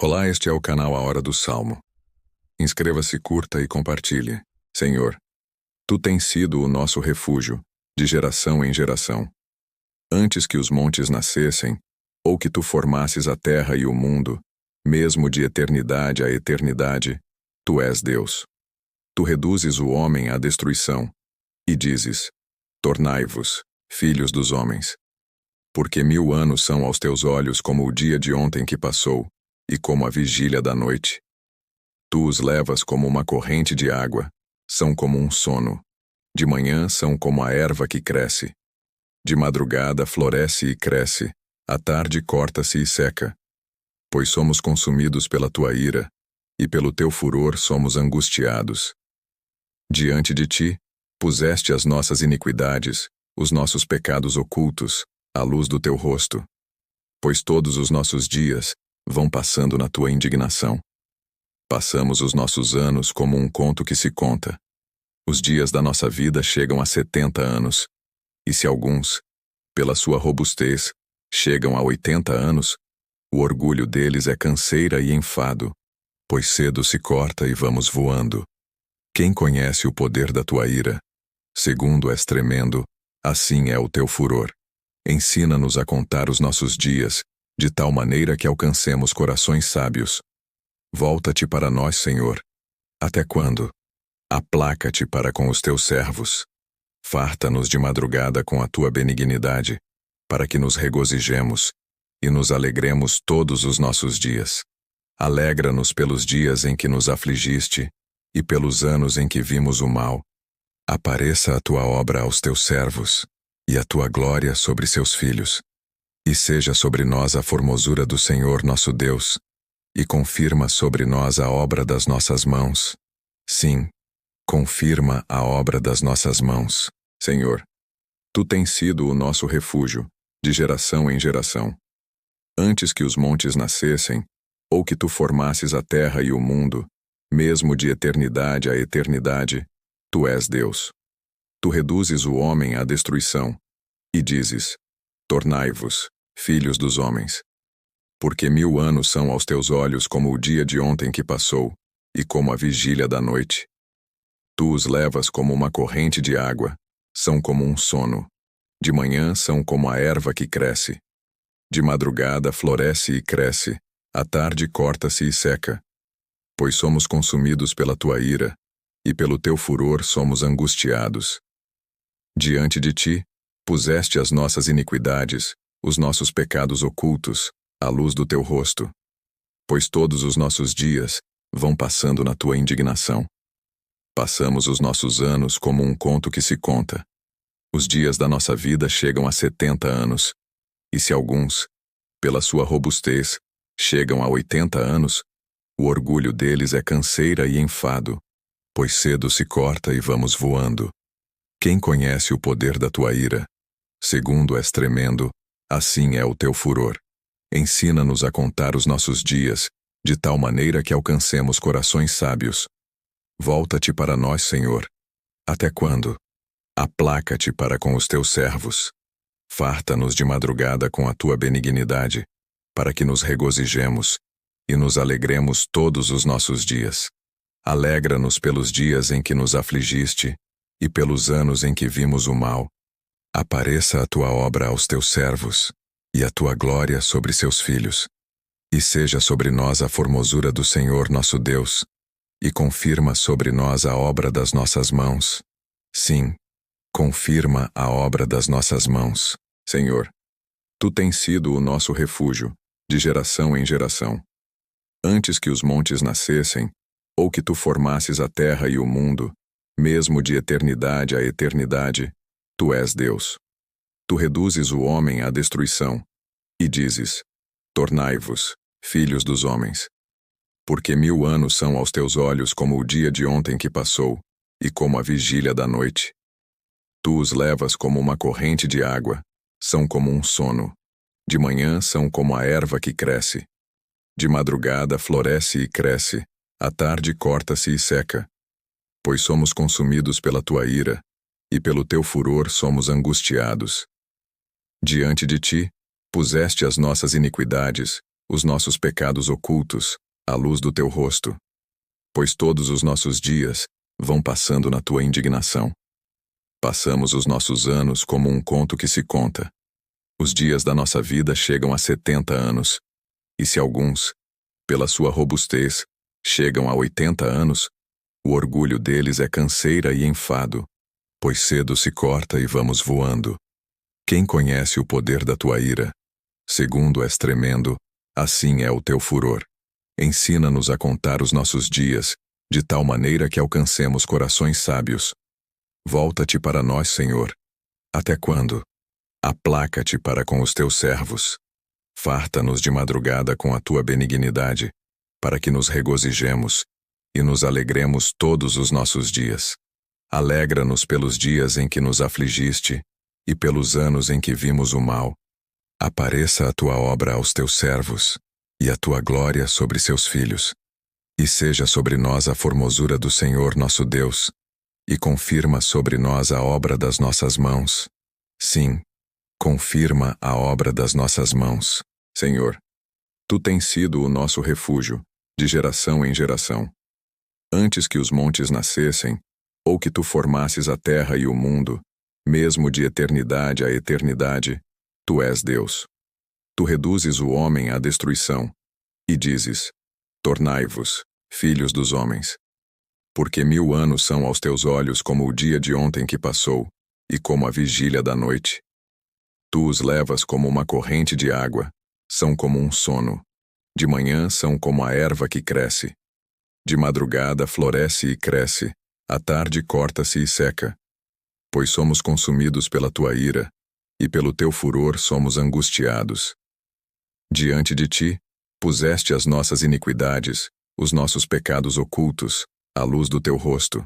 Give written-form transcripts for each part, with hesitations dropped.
Olá, este é o canal A Hora do Salmo. Inscreva-se, curta e compartilhe. Senhor, Tu tens sido o nosso refúgio, de geração em geração. Antes que os montes nascessem, ou que Tu formasses a terra e o mundo, mesmo de eternidade a eternidade, Tu és Deus. Tu reduzes o homem à destruição, e dizes: tornai-vos, filhos dos homens. Porque 1000 anos são aos Teus olhos como o dia de ontem que passou, e como a vigília da noite. Tu os levas como uma corrente de água, são como um sono. De manhã são como a erva que cresce. De madrugada floresce e cresce, à tarde corta-se e seca. Pois somos consumidos pela Tua ira, e pelo Teu furor somos angustiados. Diante de Ti, puseste as nossas iniquidades, os nossos pecados ocultos, à luz do Teu rosto. Pois todos os nossos dias vão passando na Tua indignação. Passamos os nossos anos como um conto que se conta. Os dias da nossa vida chegam a 70 anos, e se alguns, pela sua robustez, chegam a 80 anos, o orgulho deles é canseira e enfado, pois cedo se corta e vamos voando. Quem conhece o poder da Tua ira? Segundo és tremendo, assim é o Teu furor. Ensina-nos a contar os nossos dias, de tal maneira que alcancemos corações sábios. Volta-te para nós, Senhor. Até quando? Aplaca-te para com os Teus servos. Farta-nos de madrugada com a Tua benignidade, para que nos regozijemos e nos alegremos todos os nossos dias. Alegra-nos pelos dias em que nos afligiste e pelos anos em que vimos o mal. Apareça a Tua obra aos Teus servos e a Tua glória sobre seus filhos. E seja sobre nós a formosura do Senhor nosso Deus, e confirma sobre nós a obra das nossas mãos. Sim, confirma a obra das nossas mãos, Senhor. Tu tens sido o nosso refúgio, de geração em geração. Antes que os montes nascessem, ou que Tu formasses a terra e o mundo, mesmo de eternidade a eternidade, Tu és Deus. Tu reduzes o homem à destruição, e dizes: tornai-vos, filhos dos homens. Porque 1000 anos são aos Teus olhos como o dia de ontem que passou, e como a vigília da noite. Tu os levas como uma corrente de água, são como um sono. De manhã são como a erva que cresce. De madrugada floresce e cresce, à tarde corta-se e seca. Pois somos consumidos pela Tua ira, e pelo Teu furor somos angustiados. Diante de Ti, puseste as nossas iniquidades, os nossos pecados ocultos, à luz do Teu rosto. Pois todos os nossos dias vão passando na Tua indignação. Passamos os nossos anos como um conto que se conta. Os dias da nossa vida chegam a 70 anos, e se alguns, pela sua robustez, chegam a 80 anos, o orgulho deles é canseira e enfado, pois cedo se corta e vamos voando. Quem conhece o poder da Tua ira? Segundo és tremendo, assim é o Teu furor. Ensina-nos a contar os nossos dias, de tal maneira que alcancemos corações sábios. Volta-te para nós, Senhor. Até quando? Aplaca-te para com os Teus servos. Farta-nos de madrugada com a Tua benignidade, para que nos regozijemos e nos alegremos todos os nossos dias. Alegra-nos pelos dias em que nos afligiste e pelos anos em que vimos o mal. Apareça a Tua obra aos Teus servos, e a Tua glória sobre seus filhos. E seja sobre nós a formosura do Senhor nosso Deus, e confirma sobre nós a obra das nossas mãos. Sim, confirma a obra das nossas mãos, Senhor. Tu tens sido o nosso refúgio, de geração em geração. Antes que os montes nascessem, ou que Tu formasses a terra e o mundo, mesmo de eternidade a eternidade, Tu és Deus. Tu reduzes o homem à destruição, e dizes: tornai-vos, filhos dos homens. Porque 1000 anos são aos Teus olhos como o dia de ontem que passou, e como a vigília da noite. Tu os levas como uma corrente de água, são como um sono. De manhã são como a erva que cresce. De madrugada floresce e cresce, à tarde corta-se e seca. Pois somos consumidos pela Tua ira, e pelo Teu furor somos angustiados. Diante de Ti, puseste as nossas iniquidades, os nossos pecados ocultos, à luz do teu rosto. Pois todos os nossos dias vão passando na tua indignação. Passamos os nossos anos como um conto que se conta. Os dias da nossa vida chegam a 70 anos, e se alguns, pela sua robustez, chegam a 80 anos, o orgulho deles é canseira e enfado, pois cedo se corta e vamos voando. Quem conhece o poder da tua ira? Segundo és tremendo, assim é o teu furor. Ensina-nos a contar os nossos dias, de tal maneira que alcancemos corações sábios. Volta-te para nós, Senhor. Até quando? Aplaca-te para com os teus servos. Farta-nos de madrugada com a tua benignidade, para que nos regozijemos e nos alegremos todos os nossos dias. Alegra-nos pelos dias em que nos afligiste e pelos anos em que vimos o mal. Apareça a tua obra aos teus servos e a tua glória sobre seus filhos. E seja sobre nós a formosura do Senhor nosso Deus, e confirma sobre nós a obra das nossas mãos. Sim, confirma a obra das nossas mãos. Senhor, tu tens sido o nosso refúgio, de geração em geração. Antes que os montes nascessem, ou que tu formasses a terra e o mundo, mesmo de eternidade a eternidade, tu és Deus. Tu reduzes o homem à destruição, e dizes: tornai-vos, filhos dos homens. Porque 1000 anos são aos teus olhos como o dia de ontem que passou, e como a vigília da noite. Tu os levas como uma corrente de água, são como um sono. De manhã são como a erva que cresce. De madrugada floresce e cresce, à tarde corta-se e seca. Pois somos consumidos pela tua ira, e pelo teu furor somos angustiados. Diante de ti, puseste as nossas iniquidades, os nossos pecados ocultos, à luz do teu rosto.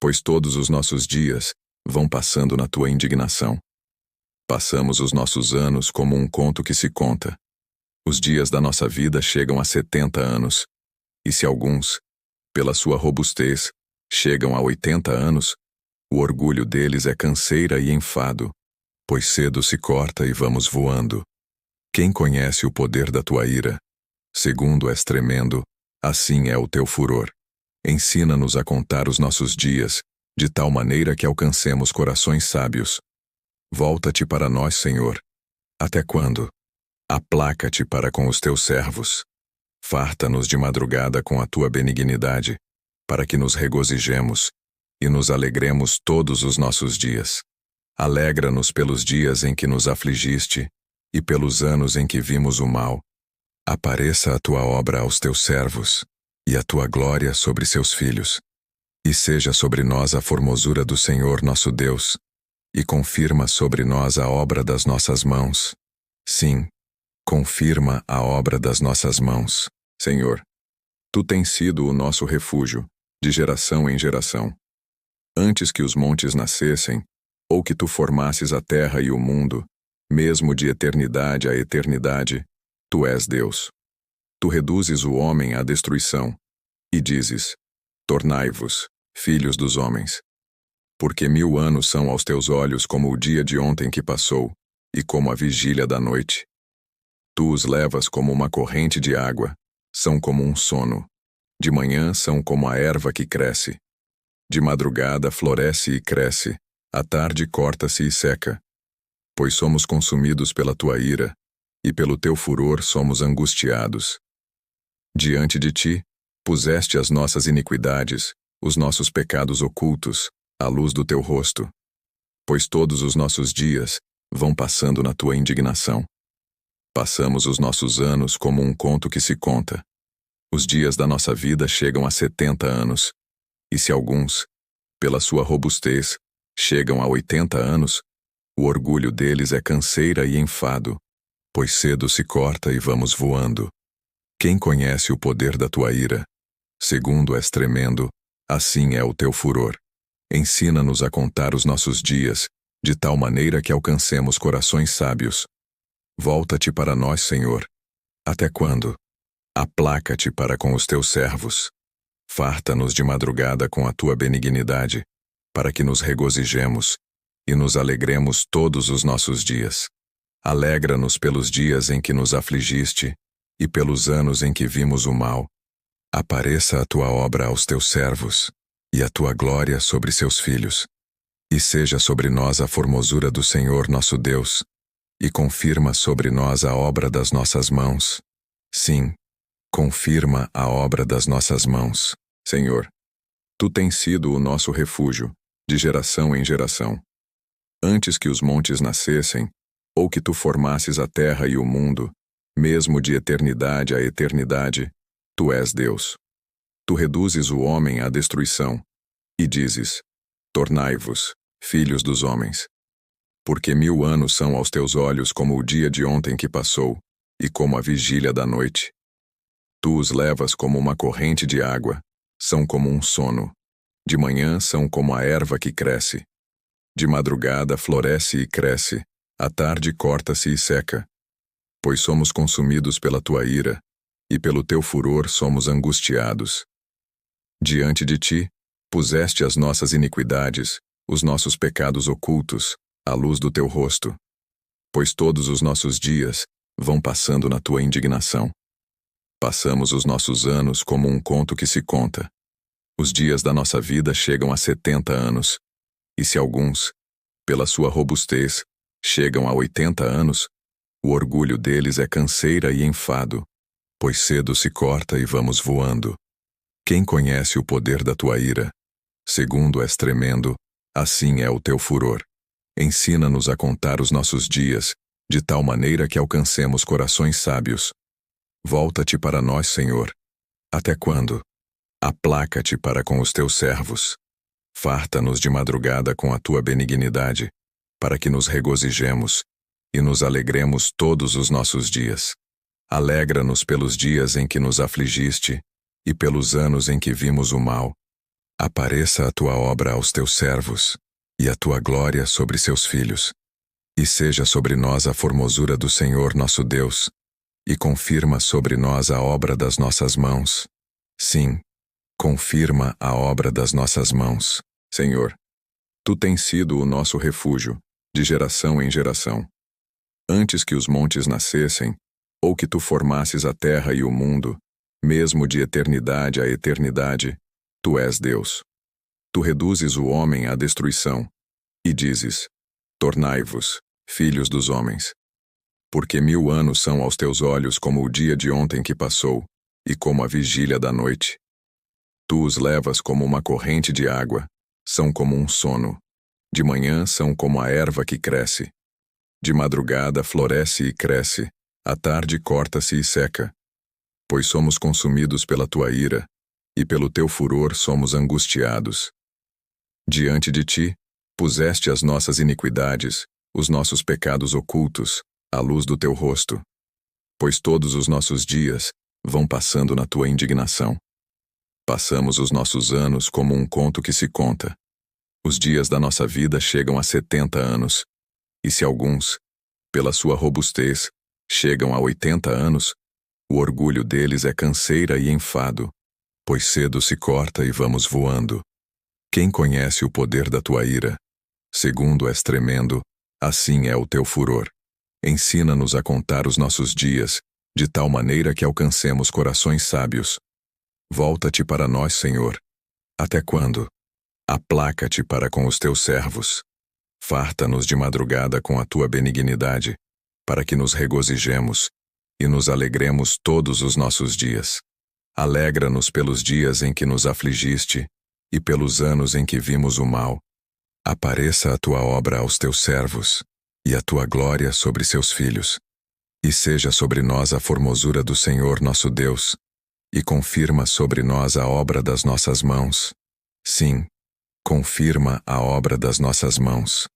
Pois todos os nossos dias vão passando na tua indignação. Passamos os nossos anos como um conto que se conta. Os dias da nossa vida chegam a 70 anos, e se alguns, pela sua robustez, chegam a 80 anos, o orgulho deles é canseira e enfado, pois cedo se corta e vamos voando. Quem conhece o poder da tua ira? Segundo és tremendo, assim é o teu furor. Ensina-nos a contar os nossos dias, de tal maneira que alcancemos corações sábios. Volta-te para nós, Senhor. Até quando? Aplaca-te para com os teus servos. Farta-nos de madrugada com a tua benignidade, para que nos regozijemos e nos alegremos todos os nossos dias. Alegra-nos pelos dias em que nos afligiste e pelos anos em que vimos o mal. Apareça a tua obra aos teus servos e a tua glória sobre seus filhos. E seja sobre nós a formosura do Senhor nosso Deus, e confirma sobre nós a obra das nossas mãos. Sim, confirma a obra das nossas mãos. Senhor, tu tens sido o nosso refúgio, de geração em geração. Antes que os montes nascessem, ou que tu formasses a terra e o mundo, mesmo de eternidade a eternidade, tu és Deus. Tu reduzes o homem à destruição, e dizes: tornai-vos, filhos dos homens. Porque 1000 anos são aos teus olhos como o dia de ontem que passou, e como a vigília da noite. Tu os levas como uma corrente de água, são como um sono. De manhã são como a erva que cresce. De madrugada floresce e cresce, à tarde corta-se e seca. Pois somos consumidos pela tua ira, e pelo teu furor somos angustiados. Diante de ti, puseste as nossas iniquidades, os nossos pecados ocultos, à luz do teu rosto. Pois todos os nossos dias vão passando na tua indignação. Passamos os nossos anos como um conto que se conta. Os dias da nossa vida chegam a 70 anos, e se alguns, pela sua robustez, chegam a 80 anos, o orgulho deles é canseira e enfado, pois cedo se corta e vamos voando. Quem conhece o poder da tua ira? Segundo és tremendo, assim é o teu furor. Ensina-nos a contar os nossos dias, de tal maneira que alcancemos corações sábios. Volta-te para nós, Senhor. Até quando? Aplaca-te para com os teus servos. Farta-nos de madrugada com a tua benignidade, para que nos regozijemos e nos alegremos todos os nossos dias. Alegra-nos pelos dias em que nos afligiste e pelos anos em que vimos o mal. Apareça a tua obra aos teus servos, e a tua glória sobre seus filhos. E seja sobre nós a formosura do Senhor nosso Deus, e confirma sobre nós a obra das nossas mãos. Sim, confirma a obra das nossas mãos, Senhor. Tu tens sido o nosso refúgio, de geração em geração. Antes que os montes nascessem, ou que tu formasses a terra e o mundo, mesmo de eternidade a eternidade, tu és Deus. Tu reduzes o homem à destruição, e dizes: tornai-vos, filhos dos homens. Porque 1000 anos são aos teus olhos como o dia de ontem que passou, e como a vigília da noite. Tu os levas como uma corrente de água, são como um sono. De manhã são como a erva que cresce. De madrugada floresce e cresce, à tarde corta-se e seca. Pois somos consumidos pela tua ira, e pelo teu furor somos angustiados. Diante de ti, puseste as nossas iniquidades, os nossos pecados ocultos, à luz do teu rosto. Pois todos os nossos dias vão passando na tua indignação. Passamos os nossos anos como um conto que se conta. Os dias da nossa vida chegam a 70 anos, e se alguns, pela sua robustez, chegam a 80 anos, o orgulho deles é canseira e enfado, pois cedo se corta e vamos voando. Quem conhece o poder da tua ira? Segundo és tremendo, assim é o teu furor. Ensina-nos a contar os nossos dias, de tal maneira que alcancemos corações sábios. Volta-te para nós, Senhor. Até quando? Aplaca-te para com os teus servos. Farta-nos de madrugada com a tua benignidade, para que nos regozijemos e nos alegremos todos os nossos dias. Alegra-nos pelos dias em que nos afligiste e pelos anos em que vimos o mal. Apareça a tua obra aos teus servos, e a tua glória sobre seus filhos. E seja sobre nós a formosura do Senhor nosso Deus, e confirma sobre nós a obra das nossas mãos. Sim, confirma a obra das nossas mãos, Senhor. Tu tens sido o nosso refúgio, de geração em geração. Antes que os montes nascessem, ou que tu formasses a terra e o mundo, mesmo de eternidade a eternidade, tu és Deus. Tu reduzes o homem à destruição, e dizes: tornai-vos, filhos dos homens. Porque 1000 anos são aos teus olhos como o dia de ontem que passou, e como a vigília da noite. Tu os levas como uma corrente de água, são como um sono. De manhã são como a erva que cresce. De madrugada floresce e cresce, à tarde corta-se e seca. Pois somos consumidos pela tua ira, e pelo teu furor somos angustiados. Diante de ti, puseste as nossas iniquidades, os nossos pecados ocultos, à luz do teu rosto. Pois todos os nossos dias vão passando na tua indignação. Passamos os nossos anos como um conto que se conta. Os dias da nossa vida chegam a 70 anos, e se alguns, pela sua robustez, chegam a 80 anos, o orgulho deles é canseira e enfado, pois cedo se corta e vamos voando. Quem conhece o poder da tua ira? Segundo és tremendo, assim é o teu furor. Ensina-nos a contar os nossos dias, de tal maneira que alcancemos corações sábios. Volta-te para nós, Senhor. Até quando? Aplaca-te para com os teus servos. Farta-nos de madrugada com a tua benignidade, para que nos regozijemos e nos alegremos todos os nossos dias. Alegra-nos pelos dias em que nos afligiste e pelos anos em que vimos o mal. Apareça a tua obra aos teus servos, e a tua glória sobre seus filhos. E seja sobre nós a formosura do Senhor nosso Deus, e confirma sobre nós a obra das nossas mãos. Sim, confirma a obra das nossas mãos.